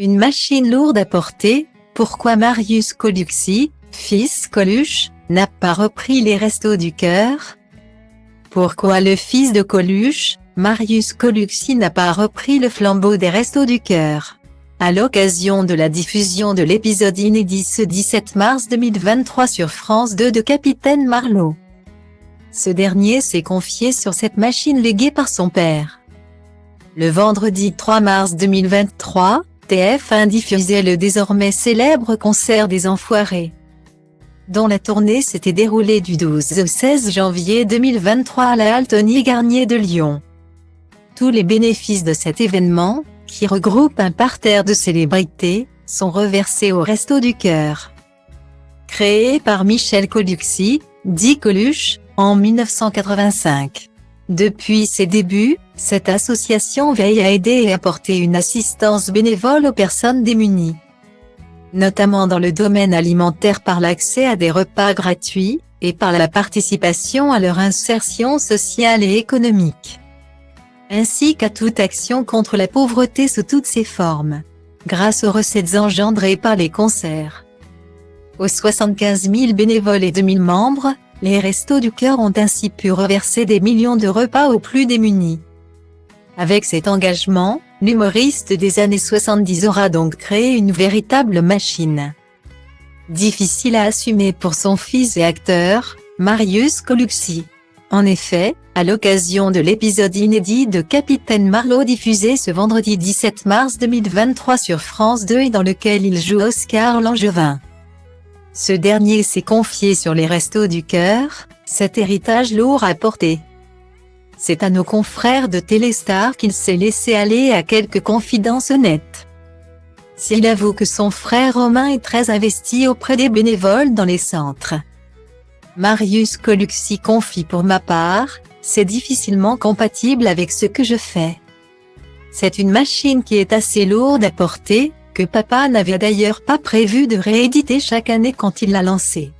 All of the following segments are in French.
Une machine lourde à porter, pourquoi Marius Coluxy, fils Coluche, n'a pas repris les Restos du Cœur? Pourquoi le fils de Coluche, Marius Coluxy n'a pas repris le flambeau des Restos du Cœur? À l'occasion de la diffusion de l'épisode inédit ce 17 mars 2023 sur France 2 de Capitaine Marlowe. Ce dernier s'est confié sur cette machine léguée par son père. Le vendredi 3 mars 2023, TF1 diffusait le désormais célèbre concert des Enfoirés, dont la tournée s'était déroulée du 12 au 16 janvier 2023 à la halle Tony Garnier de Lyon. Tous les bénéfices de cet événement, qui regroupe un parterre de célébrités, sont reversés au Restos du Cœur. Créé par Michel Coluxy, dit Coluche, en 1985. Depuis ses débuts, cette association veille à aider et apporter une assistance bénévole aux personnes démunies, notamment dans le domaine alimentaire par l'accès à des repas gratuits, et par la participation à leur insertion sociale et économique, ainsi qu'à toute action contre la pauvreté sous toutes ses formes, grâce aux recettes engendrées par les concerts. Aux 75 000 bénévoles et 2 000 membres, les Restos du Cœur ont ainsi pu reverser des millions de repas aux plus démunis. Avec cet engagement, l'humoriste des années 70 aura donc créé une véritable machine. Difficile à assumer pour son fils et acteur, Marius Coluxy. En effet, à l'occasion de l'épisode inédit de Capitaine Marlowe diffusé ce vendredi 17 mars 2023 sur France 2 et dans lequel il joue Oscar Langevin, ce dernier s'est confié sur les Restos du Cœur, cet héritage lourd à porter. C'est à nos confrères de Téléstar qu'il s'est laissé aller à quelques confidences honnêtes. S'il avoue que son frère Romain est très investi auprès des bénévoles dans les centres, Marius Coluxy confie: pour ma part, c'est difficilement compatible avec ce que je fais. C'est une machine qui est assez lourde à porter, que papa n'avait d'ailleurs pas prévu de rééditer chaque année quand il l'a lancée.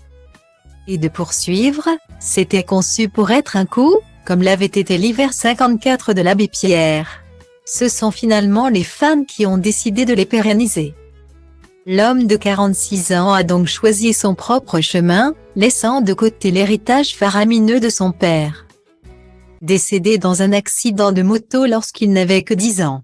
Et de poursuivre, c'était conçu pour être un coup, comme l'avait été l'hiver 54 de l'Abbé Pierre. Ce sont finalement les fans qui ont décidé de les pérenniser. L'homme de 46 ans a donc choisi son propre chemin, laissant de côté l'héritage faramineux de son père, décédé dans un accident de moto lorsqu'il n'avait que 10 ans.